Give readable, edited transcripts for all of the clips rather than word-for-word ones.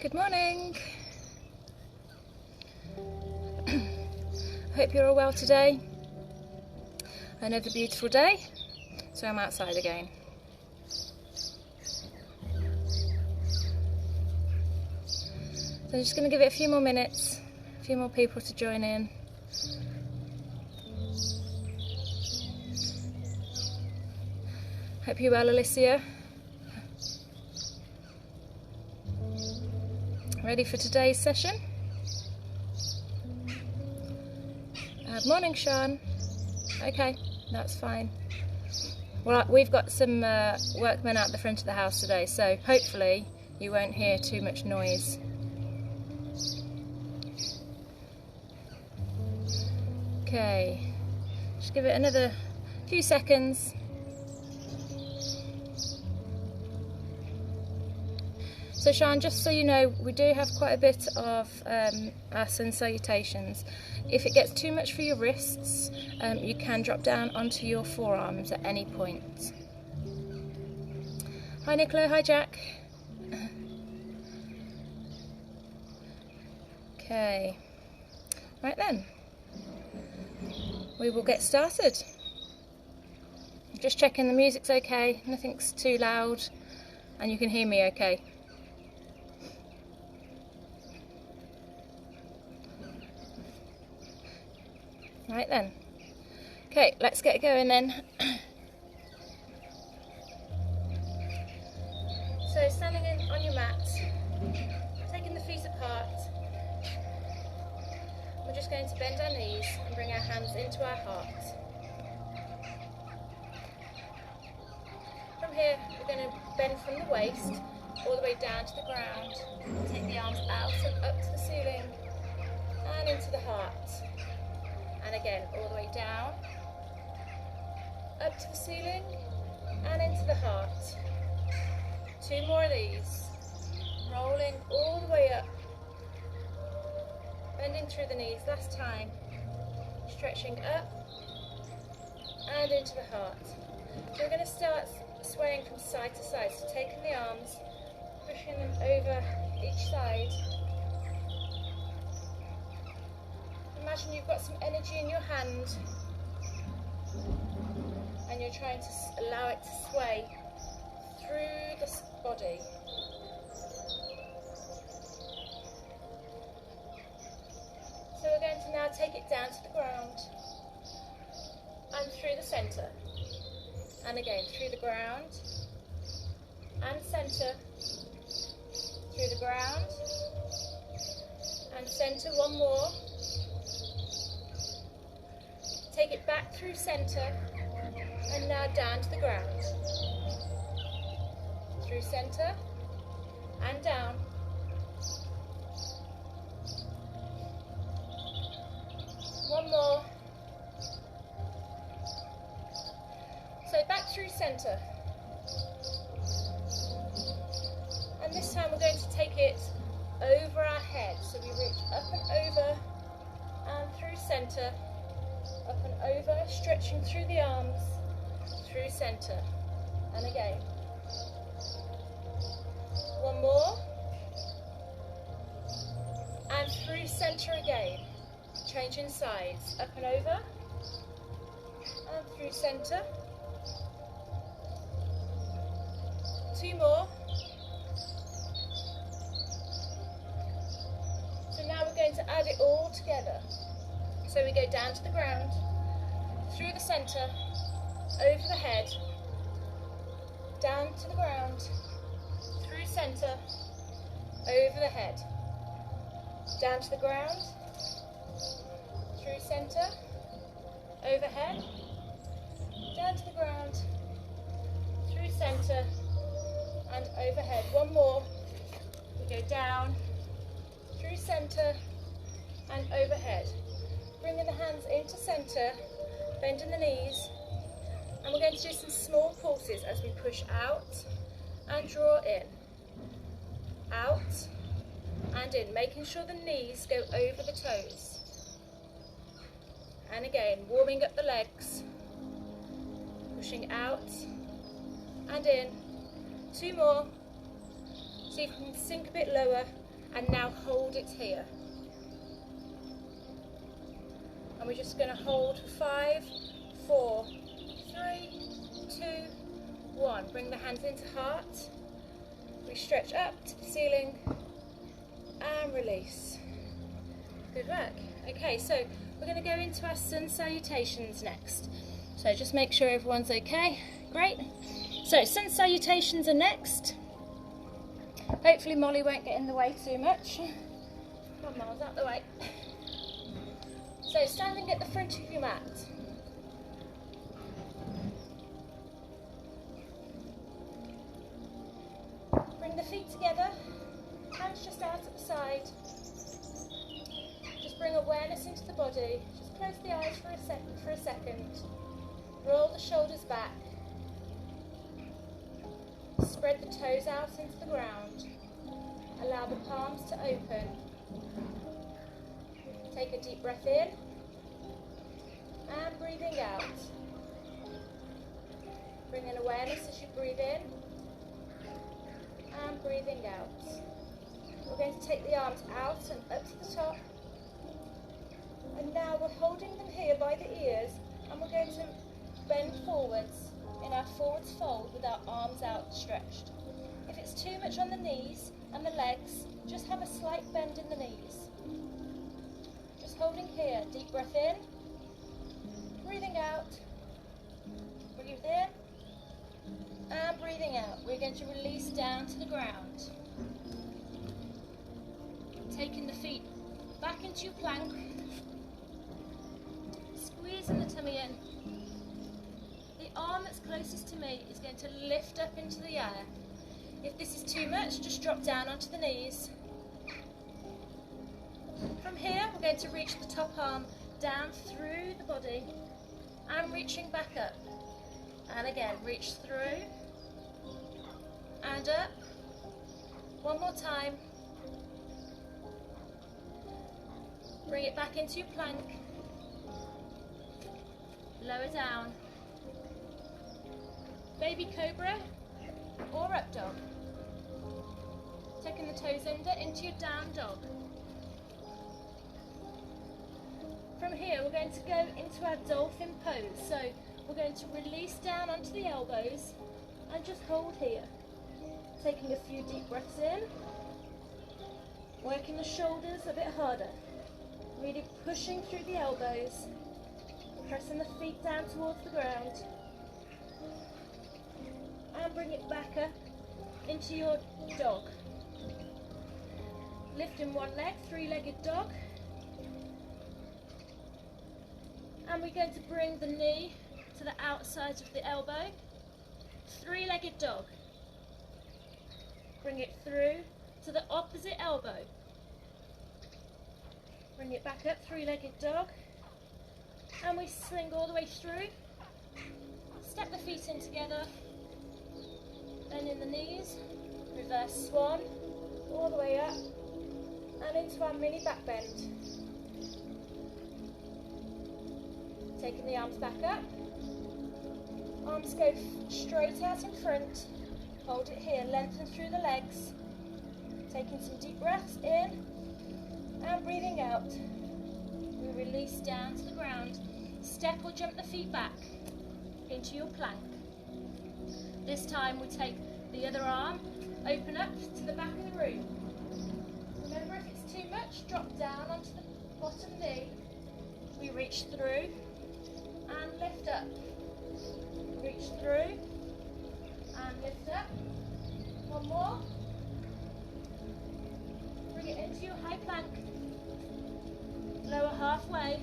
Good morning. Hope you're all well today. Another beautiful day, so I'm outside again. So I'm just going to give it a few more minutes, a few more people to join in. Hope you're well, Alicia. Ready for today's session? Morning, Sean. Okay, that's fine. Well, we've got some workmen out the front of the house today, so hopefully you won't hear too much noise. Okay, just give it another few seconds. So Sean, just so you know, we do have quite a bit of our sun salutations. If it gets too much for your wrists, you can drop down onto your forearms at any point. Hi Nicola, hi Jack. Okay, right then, we will get started. Just checking the music's okay, nothing's too loud, and you can hear me okay. Right then. Okay, let's get going then. So standing on your mat, taking the feet apart, we're just going to bend our knees and bring our hands into our heart. From here, we're going to bend from the waist all the way down to the ground. Take the arms out and up to the ceiling and into the heart. And again, all the way down, up to the ceiling, and into the heart. 2 more of these. Rolling all the way up. Bending through the knees, last time. Stretching up, and into the heart. So we're going to start swaying from side to side. So taking the arms, pushing them over each side. Imagine you've got some energy in your hand and you're trying to allow it to sway through the body. So we're going to now take it down to the ground and through the centre. And again, through the ground and centre, through the ground and centre. One more. Take it back through centre and now down to the ground. Through centre and down. One more. So back through centre. And this time we're going to take it over our head. So we reach up and over and through centre. Up and over, stretching through the arms, through centre, and again. One more, and through centre again, changing sides, up and over, and through centre. 2 more. So now we're going to add it all together. So we go down to the ground, through the centre, over the head, down to the ground, through centre, over the head, down to the ground, through centre, overhead, down to the ground, through centre, and overhead. One more. We go down, through centre, and overhead. Bringing the hands into centre, bending the knees, and we're going to do some small pulses as we push out and draw in, out and in, making sure the knees go over the toes. And again, warming up the legs, pushing out and in. 2 more. See if you can sink a bit lower and now hold it here. And we're just going to hold for 5, 4, 3, 2, 1. Bring the hands into heart. We stretch up to the ceiling and release. Good work. Okay, so we're going to go into our sun salutations next. So just make sure everyone's okay. Great. So sun salutations are next. Hopefully Molly won't get in the way too much. Come on, Miles, out the way. So standing at the front of your mat. Bring the feet together, hands just out at the side. Just bring awareness into the body. Just close the eyes for a second. Roll the shoulders back. Spread the toes out into the ground. Allow the palms to open. Take a deep breath in and breathing out. Bring in awareness as you breathe in and breathing out. We're going to take the arms out and up to the top. And now we're holding them here by the ears, and we're going to bend forwards in our forwards fold with our arms outstretched. If it's too much on the knees and the legs, just have a slight bend in the knees. Just holding here, deep breath in, breathing out, breathe in, and breathing out. We're going to release down to the ground. Taking the feet back into your plank, squeezing the tummy in. The arm that's closest to me is going to lift up into the air. If this is too much, just drop down onto the knees. From here, we're going to reach the top arm down through the body and reaching back up. And again, reach through and up. One more time. Bring it back into your plank. Lower down. Baby cobra or up dog. Taking the toes under into your down dog. From here we're going to go into our dolphin pose. So we're going to release down onto the elbows and just hold here. Taking a few deep breaths in. Working the shoulders a bit harder. Really pushing through the elbows. Pressing the feet down towards the ground. And bring it back up into your dog. Lifting one leg, three-legged dog. And we're going to bring the knee to the outside of the elbow. Three-legged dog. Bring it through to the opposite elbow. Bring it back up, three-legged dog. And we swing all the way through. Step the feet in together. Bend in the knees. Reverse swan. All the way up. And into our mini back bend. Taking the arms back up. Arms go straight out in front. Hold it here, lengthen through the legs. Taking some deep breaths in and breathing out. We release down to the ground. Step or jump the feet back into your plank. This time we take the other arm, open up to the back of the room. Remember, if it's too much, drop down onto the bottom knee. We reach through and lift up. Reach through and lift up. One more. Bring it into your high plank. Lower halfway.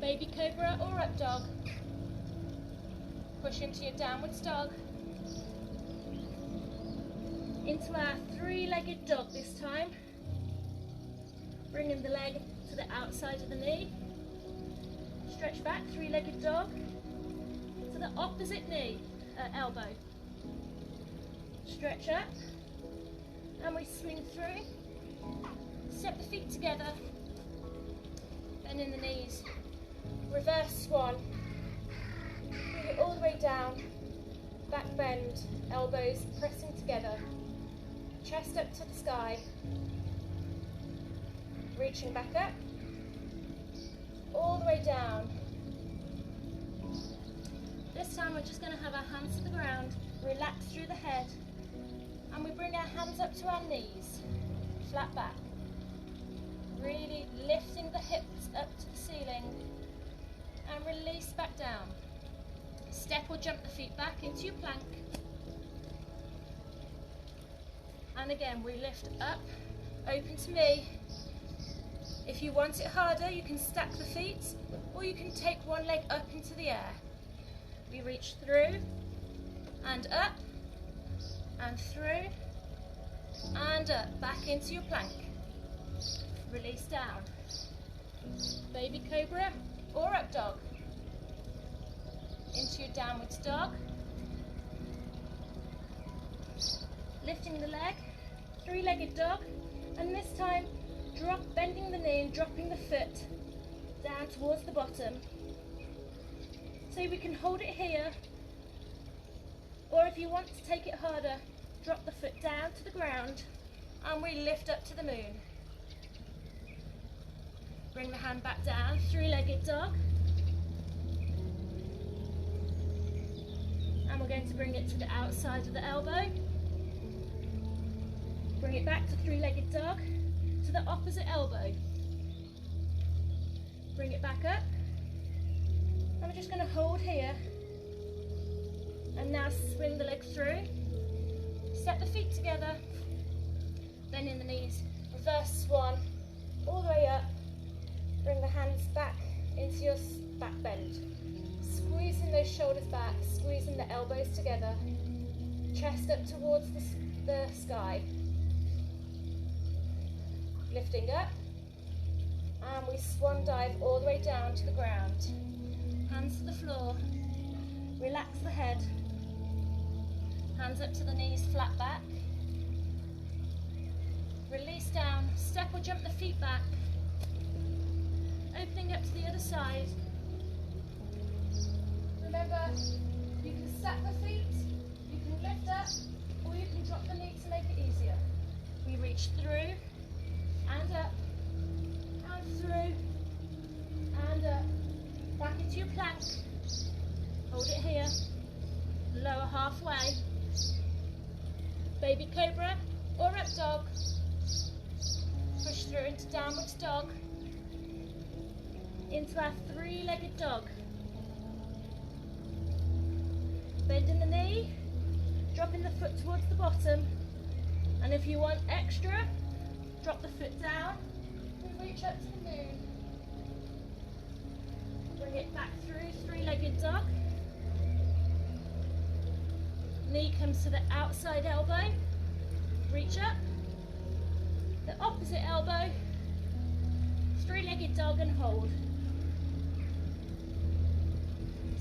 Baby cobra or up dog. Push into your downwards dog. Into our three-legged dog this time. Bringing the leg to the outside of the knee. Stretch back, three-legged dog. To the opposite knee, elbow. Stretch up. And we swing through. Step the feet together. Bend in the knees. Reverse swan. Bring it all the way down. Back bend. Elbows pressing together. Chest up to the sky. reaching back up, all the way down. This time we're just going to have our hands to the ground, relax through the head, and we bring our hands up to our knees, flat back. Really lifting the hips up to the ceiling and release back down. Step or jump the feet back into your plank. And again, we lift up, open to me. If you want it harder, you can stack the feet, or you can take one leg up into the air. We reach through and up and through and up, back into your plank. Release down. Baby cobra or up dog. Into your downwards dog. Lifting the leg, three-legged dog, and this time bending the knee and dropping the foot down towards the bottom. So we can hold it here, or if you want to take it harder, drop the foot down to the ground and we lift up to the moon. Bring the hand back down, three-legged dog. And we're going to bring it to the outside of the elbow. Bring it back to three-legged dog, to the opposite elbow. Bring it back up. And we're just going to hold here. And now swing the legs through. Step the feet together. Bending the knees. Reverse swan. All the way up. Bring the hands back into your back bend. Squeezing those shoulders back, squeezing the elbows together. Chest up towards the sky. Lifting up. And we swan dive all the way down to the ground. Hands to the floor. Relax the head. Hands up to the knees, flat back. Release down. Step or jump the feet back. Opening up to the other side. Remember, you can stack the feet, you can lift up, or you can drop the knee to make it easier. We reach through, and up, and through, and up. Back into your plank. Hold it here. Lower halfway. Baby cobra or up dog. Push through into downwards dog. Into our three-legged dog. Bending the knee, dropping the foot towards the bottom, and if you want extra, drop the foot down, we reach up to the moon. Bring it back through, three-legged dog. Knee comes to the outside elbow, reach up, the opposite elbow, three-legged dog and hold.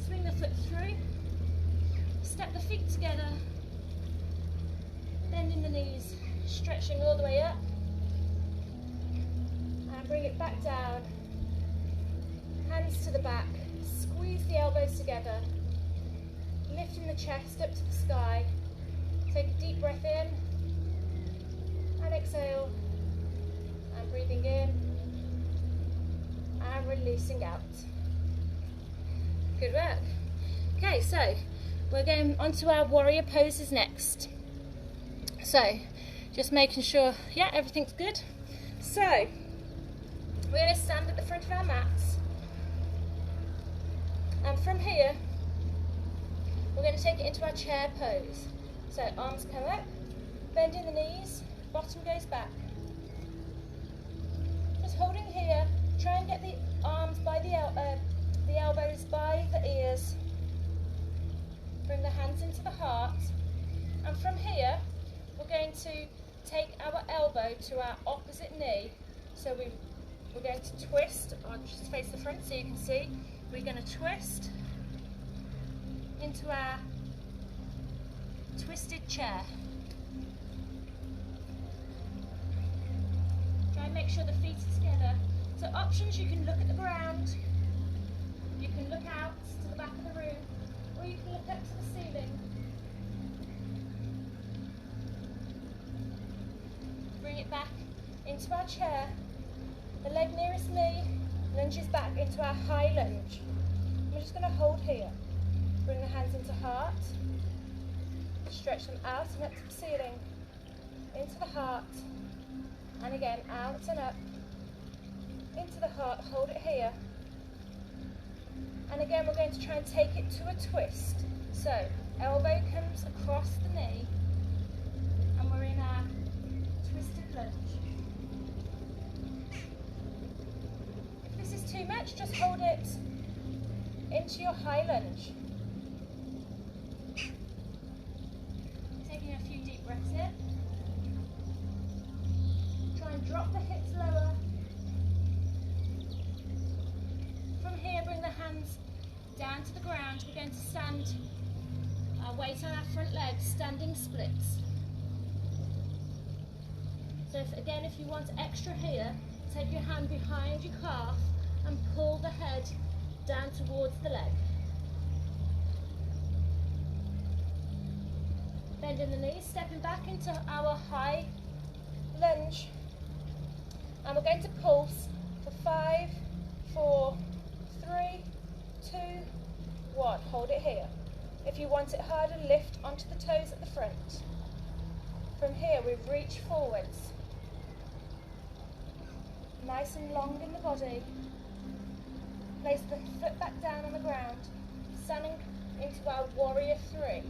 Swing the foot through, step the feet together, bending the knees, stretching all the way up, and bring it back down. Hands to the back, squeeze the elbows together, lifting the chest up to the sky. Take a deep breath in, and exhale, and breathing in, and releasing out. Good work. Okay, so we're going on to our warrior poses next. So, just making sure, yeah, everything's good. So, we're going to stand at the front of our mats. And from here, we're going to take it into our chair pose. So, arms come up, bending the knees, bottom goes back. Just holding here, try and get the arms by the elbows by the ears. Bring the hands into the heart, and from here we're going to take our elbow to our opposite knee. So we're going to twist. I'll just face the front so you can see. We're going to twist into our twisted chair. Try and make sure the feet are together. So options, you can look at the ground, you can look out to the back of the room, or you can look up to the ceiling. Bring it back into our chair. The leg nearest me lunges back into our high lunge. We're just going to hold here. Bring the hands into heart. Stretch them out and up to the ceiling. Into the heart. And again, out and up. Into the heart. Hold it here. And again, we're going to try and take it to a twist. So, elbow comes across the knee. And we're in our twisted lunge. If this is too much, just hold it into your high lunge. Taking a few deep breaths in. Try and drop the hips lower. From here, bring the hands down to the ground. We're going to stand our weight on our front legs, standing splits. So again, if you want extra here, take your hand behind your calf and pull the head down towards the leg. Bending the knees, stepping back into our high lunge. And we're going to pulse for 5, 4, 3, 2, 1. Hold it here. If you want it harder, lift onto the toes at the front. From here, we reach forwards. Nice and long in the body. Place the foot back down on the ground, standing into our warrior 3.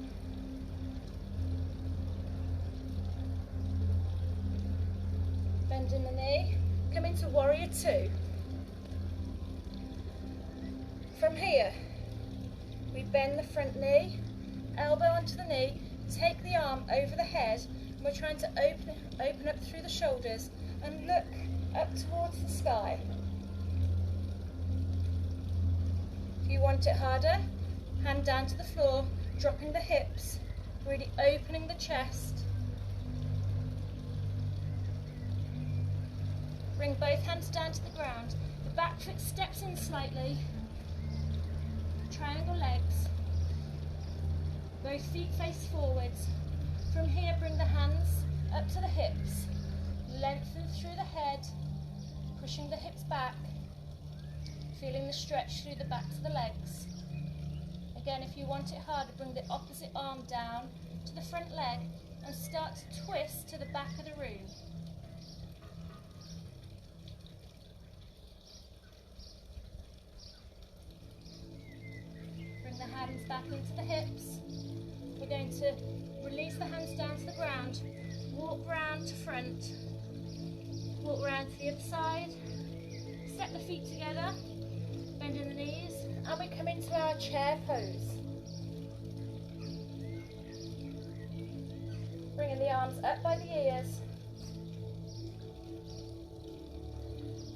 Bending the knee, come into warrior 2. From here, we bend the front knee, elbow onto the knee, take the arm over the head, and we're trying to open up through the shoulders and look up towards the sky. If you want it harder, hand down to the floor, dropping the hips, really opening the chest. Bring both hands down to the ground. The back foot steps in slightly. Triangle legs. Both feet face forwards. From here, bring the hands up to the hips. Lengthen through the head, pushing the hips back. Feeling the stretch through the backs of the legs. Again, if you want it harder, bring the opposite arm down to the front leg and start to twist to the back of the room. Bring the hands back into the hips. We're going to release the hands down to the ground. Walk round to front. Walk round to the other side. Step the feet together. Bending the knees, and we come into our chair pose. Bringing the arms up by the ears.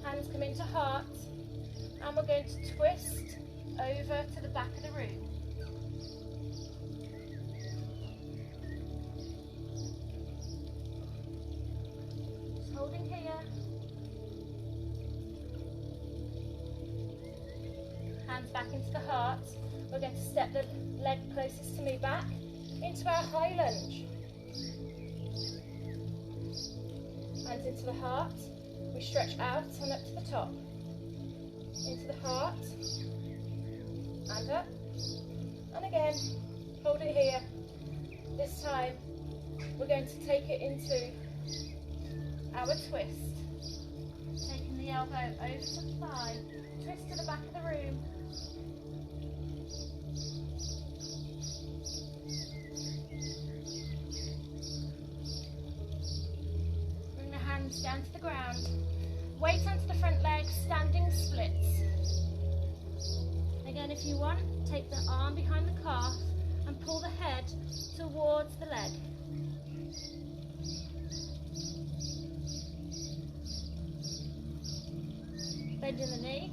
Hands come into heart, and we're going to twist over to the back of the room. Just holding here. Hands back into the heart. We're going to step the leg closest to me back into our high lunge. Hands into the heart. We stretch out and up to the top. Into the heart. And up. And again. Hold it here. This time we're going to take it into our twist. Taking the elbow over to the thigh. Twist to the back of the room. Bring the hands down to the ground. Weight onto the front leg, standing splits. Again, if you want, take the arm behind the calf and pull the head towards the leg. Bending the knee.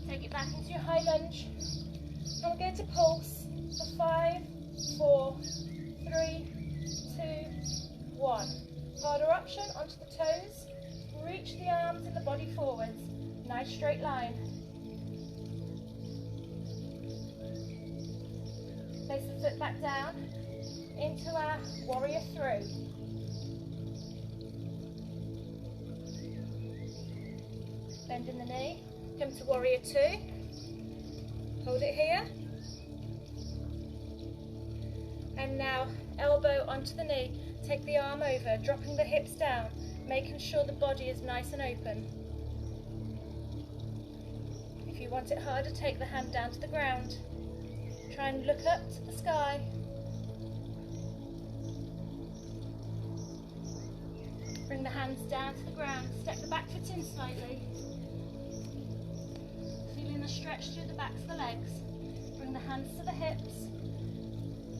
Take it back into your high lunge. And we're going to pulse for 5, 4, 3, 2, 1. Harder option onto the toes. Reach the arms and the body forwards. Nice straight line. Place the foot back down into our warrior 3. Bending the knee. Come to warrior two. Hold it here. And now elbow onto the knee. Take the arm over, dropping the hips down, making sure the body is nice and open. If you want it harder, take the hand down to the ground. Try and look up to the sky. Bring the hands down to the ground. Step the back foot in slightly. Feeling the stretch through the backs of the legs. Bring the hands to the hips.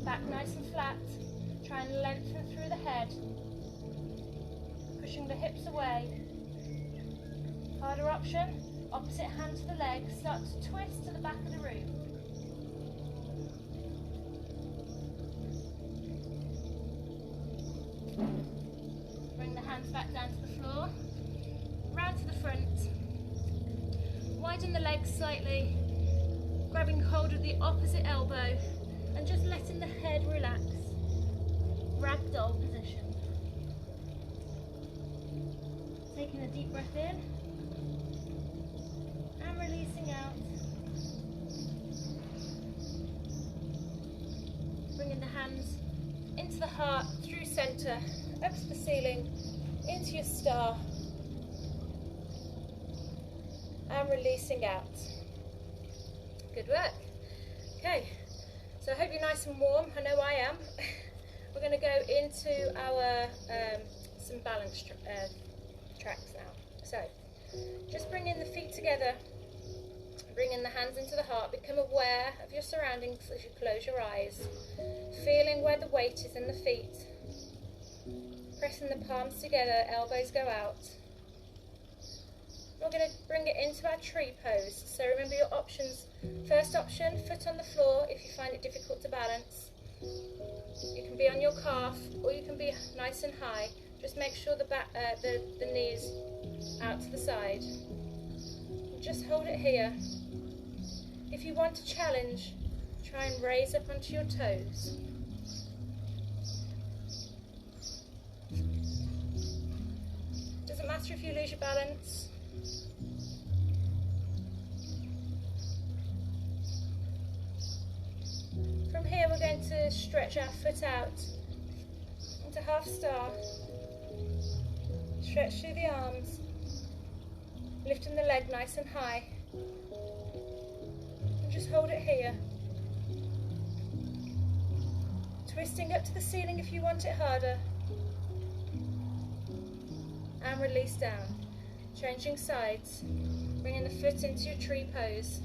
Back nice and flat. Try and lengthen through the head. Pushing the hips away. Harder option. Opposite hand to the leg. Start to twist to the back of the room. Bring the hands back down to the floor. Round to the front. Widen the legs slightly. Grabbing hold of the opposite elbow and just letting the head relax. Ragdoll position. Taking a deep breath in and releasing out. Bringing the hands into the heart, through centre, up to the ceiling, into your star, and releasing out. Good work. Okay, so I hope you're nice and warm. I know I am. We're going to go into our some balance tracks now. So, just bringing the feet together, bringing the hands into the heart, become aware of your surroundings as you close your eyes, feeling where the weight is in the feet, pressing the palms together, elbows go out. We're going to bring it into our tree pose. So remember your options. First option, foot on the floor if you find it difficult to balance. You can be on your calf or you can be nice and high. Just make sure the knees out to the side. Just hold it here. If you want to challenge, try and raise up onto your toes. Doesn't matter if you lose your balance. From here we're going to stretch our foot out into half star. Stretch through the arms, lifting the leg nice and high. And just hold it here. Twisting up to the ceiling if you want it harder. And release down. Changing sides. Bringing the foot into your tree pose.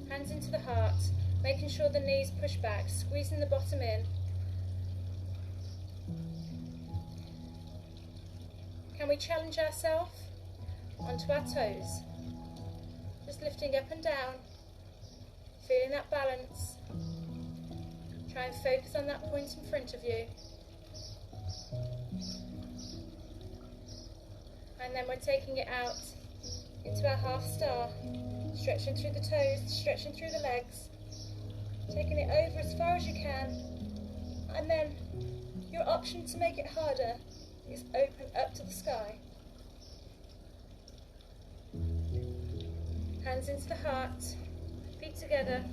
Hands into the heart. Making sure the knees push back. Squeezing the bottom in. Can we challenge ourselves onto our toes? Just lifting up and down. Feeling that balance. Try and focus on that point in front of you. And then we're taking it out into our half star. Stretching through the toes, stretching through the legs. Taking it over as far as you can. And then your option to make it harder is open up to the sky. Hands into the heart, feet together.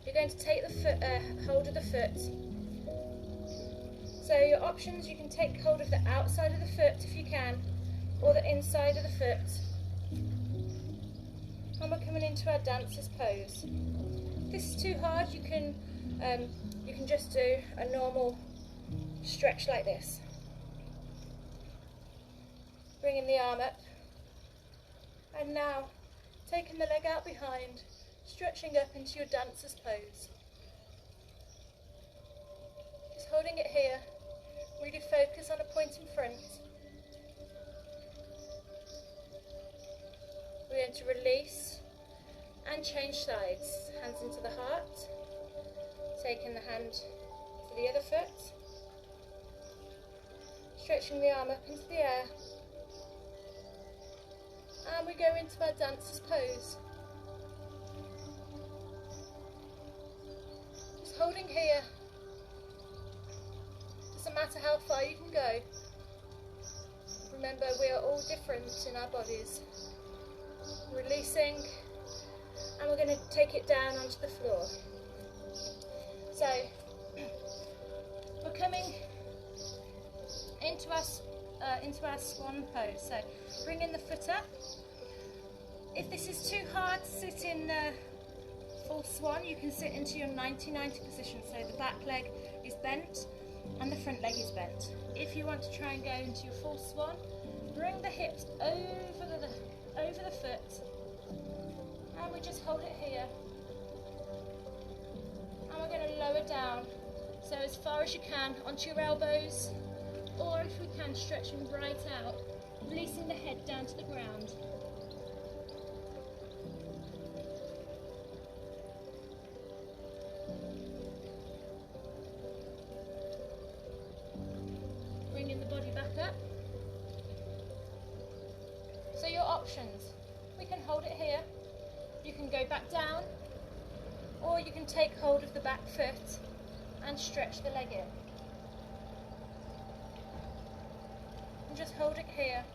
You're going to take the foot, hold of the foot. So your options, you can take hold of the outside of the foot if you can, or the inside of the foot. And we're coming into our dancer's pose. If this is too hard, you can just do a normal stretch like this. Bringing the arm up. And now, taking the leg out behind, stretching up into your dancer's pose. Just holding it here, really focus on a point in front. We're going to release and change sides. Hands into the heart, taking the hand to the other foot, stretching the arm up into the air. And we go into our dancer's pose. Just holding here. Doesn't matter how far you can go. Remember, we are all different in our bodies. releasing, and we're going to take it down onto the floor. So we're coming into our swan pose. So bring in the foot up. If this is too hard to sit in full swan, you can sit into your 90-90 position. So the back leg is bent and the front leg is bent. If you want to try and go into your full swan, bring the hips over the foot, and we just hold it here. And we're going to lower down, so as far as you can onto your elbows, or if we can, stretching right out, releasing the head down to the ground. Bringing the body back up. So your options, we can hold it here, you can go back down, or you can take hold of the back foot and stretch the leg in. And just hold it here,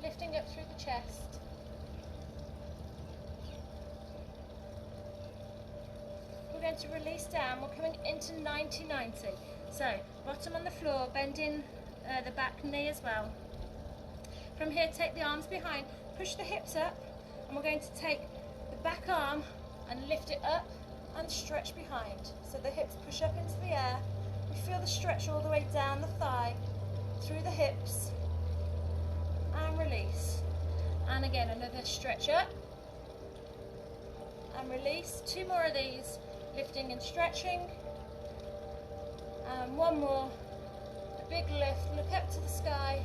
lifting up through the chest. We're going to release down, we're coming into 90-90. So, bottom on the floor, bending the back knee as well. From here, take the arms behind, push the hips up, and we're going to take the back arm and lift it up and stretch behind. So the hips push up into the air. We feel the stretch all the way down the thigh, through the hips, and release. And again, another stretch up, and release. 2 more of these, lifting and stretching. And 1 more, a big lift, look up to the sky,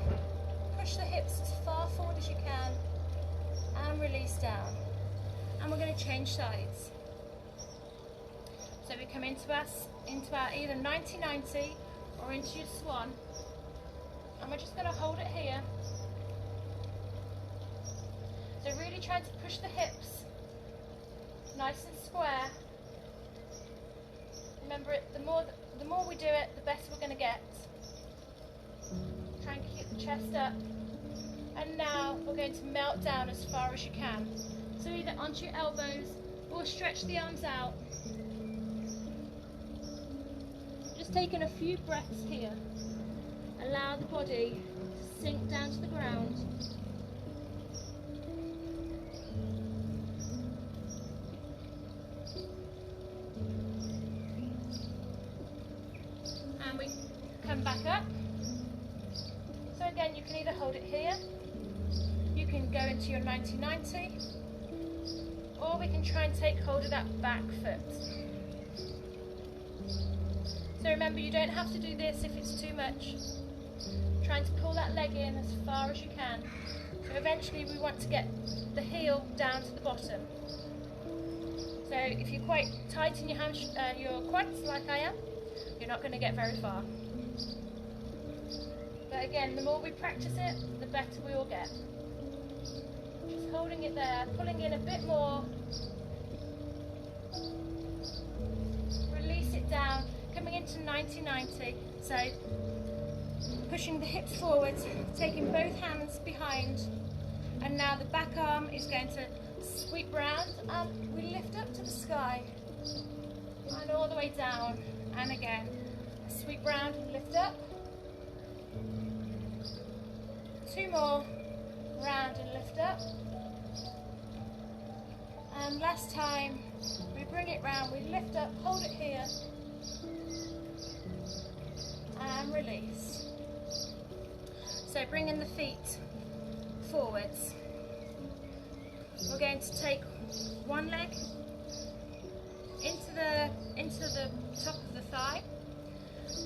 push the hips as far forward as you can, and release down. And we're going to change sides. So we come into our either 90-90 or into your swan, and we're just going to hold it here. So really trying to push the hips nice and square. Remember, the more we do it, the better we're going to get. Try and keep the chest up. And now we're going to melt down as far as you can. So either onto your elbows or stretch the arms out. Just taking a few breaths here. Allow the body to sink down to the ground. And we come back up. So again, you can either hold it here, you can go into your 90-90, or we can try and take hold of that back foot. So remember, you don't have to do this if it's too much. Trying to pull that leg in as far as you can. So eventually we want to get the heel down to the bottom. So if you're quite tight in your quads like I am, you're not going to get very far. But again, the more we practice it, the better we will get. Just holding it there, pulling in a bit more. Release it down, coming into 90-90. So pushing the hips forward, taking both hands behind. And now the back arm is going to sweep round, and we lift up to the sky. And all the way down. And again, sweep round and lift up. 2 more, round and lift up. And last time, we bring it round, we lift up, hold it here, and release. So bringing the feet forwards. We're going to take one leg into the top of the thigh.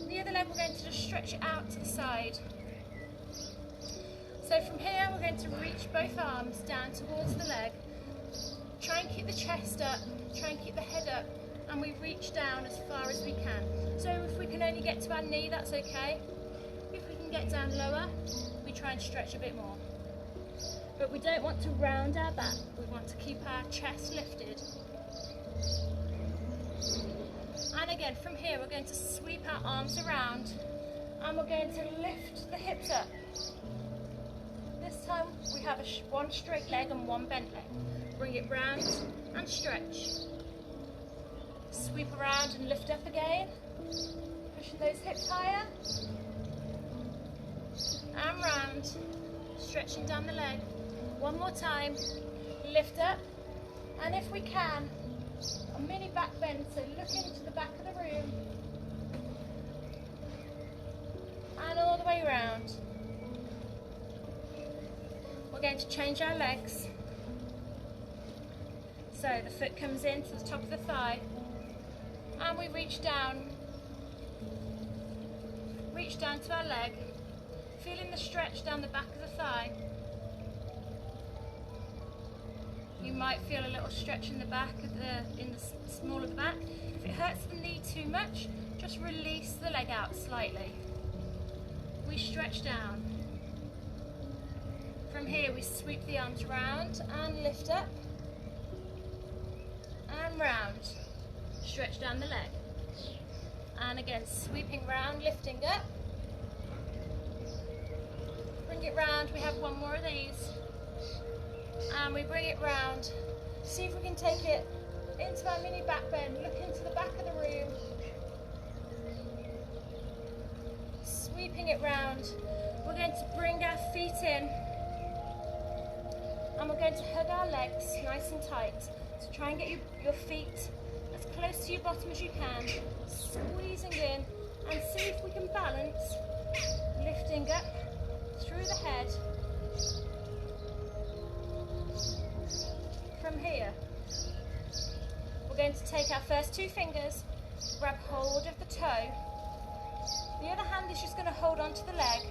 The other leg we're going to just stretch it out to the side. So from here we're going to reach both arms down towards the leg. Try and keep the chest up, try and keep the head up, and we reach down as far as we can. So if we can only get to our knee, that's okay. If we can get down lower, we try and stretch a bit more. But we don't want to round our back, we want to keep our chest lifted. And again, from here we're going to sweep our arms around, and we're going to lift the hips up. This time we have one straight leg and one bent leg. Bring it round and stretch. Sweep around and lift up again. Pushing those hips higher. And round. Stretching down the leg. One more time. Lift up. And if we can, a mini back bend, so look into the back of the room. And all the way round. We're going to change our legs. So the foot comes in to the top of the thigh. And we reach down to our leg, feeling the stretch down the back of the thigh. You might feel a little stretch in the back of in the small of the back. If it hurts the knee too much, just release the leg out slightly. We stretch down. From here we sweep the arms round and lift up and round. Stretch down the leg. And again, sweeping round, lifting up. Bring it round, we have one more of these. And we bring it round. See if we can take it into our mini back bend. Look into the back of the room. Sweeping it round. We're going to bring our feet in. And we're going to hug our legs nice and tight. So try and get your feet as close to your bottom as you can. Squeezing in. And see if we can balance. Lifting up through the head. From here, we're going to take our first two fingers, grab hold of the toe. The other hand is just going to hold on to the leg.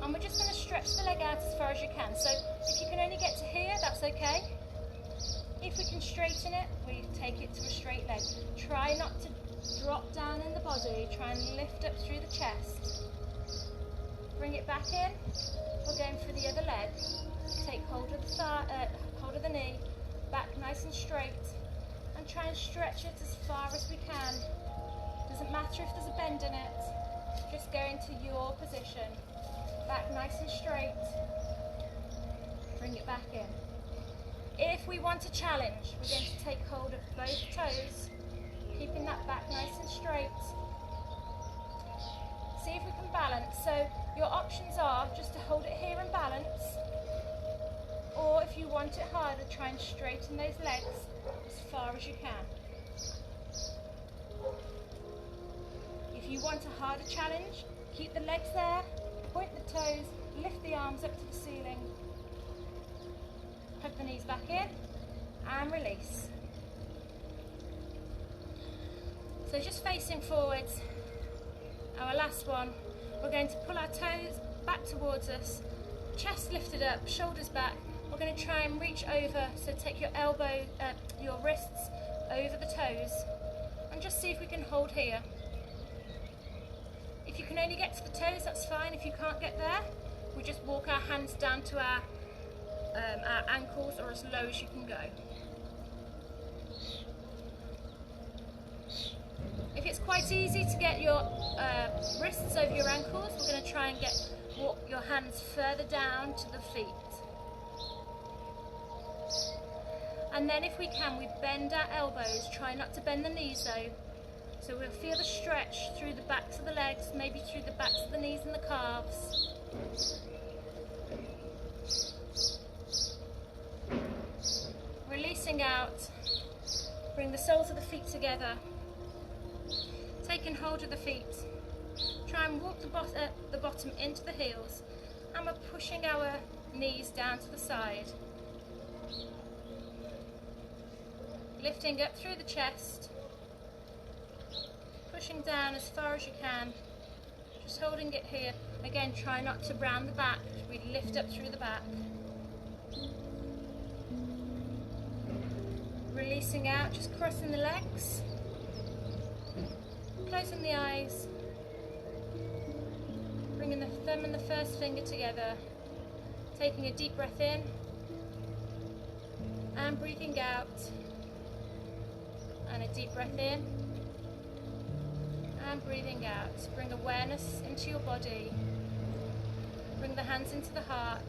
And we're just going to stretch the leg out as far as you can. So if you can only get to here, that's okay. If we can straighten it, we take it to a straight leg. Try not to drop down in the body. Try and lift up through the chest. Bring it back in. We're going for the other leg. Take hold of the thigh, hold of the knee, back nice and straight, and try and stretch it as far as we can. Doesn't matter if there's a bend in it. Just go into your position. Back nice and straight. Bring it back in. If we want a challenge, we're going to take hold of both toes, keeping that back nice and straight. See if we can balance. So your options are just to hold it here and balance, or if you want it harder, try and straighten those legs as far as you can. If you want a harder challenge, keep the legs there, point the toes, lift the arms up to the ceiling, hug the knees back in, and release. So just facing forwards, our last one, we're going to pull our toes back towards us, chest lifted up, shoulders back. We're going to try and reach over, so take your your wrists over the toes, and just see if we can hold here. If you can only get to the toes, that's fine. If you can't get there, we just walk our hands down to our ankles, or as low as you can go. If it's quite easy to get your wrists over your ankles, we're going to try and walk your hands further down to the feet. And then if we can, we bend our elbows. Try not to bend the knees though. So we'll feel the stretch through the backs of the legs, maybe through the backs of the knees and the calves. Releasing out. Bring the soles of the feet together. Taking hold of the feet. Try and walk the bottom into the heels. And we're pushing our knees down to the side. Lifting up through the chest, pushing down as far as you can, just holding it here. Again, try not to round the back, we lift up through the back. Releasing out, just crossing the legs, closing the eyes, bringing the thumb and the first finger together, taking a deep breath in, and breathing out. And a deep breath in and breathing out. Bring awareness into your body. Bring the hands into the heart.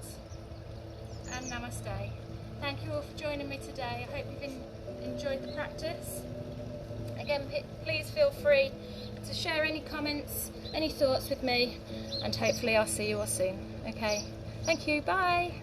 And namaste. Thank you all for joining me today. I hope you've enjoyed the practice. Again, please feel free to share any comments, any thoughts with me, and hopefully I'll see you all soon. Okay, thank you, bye.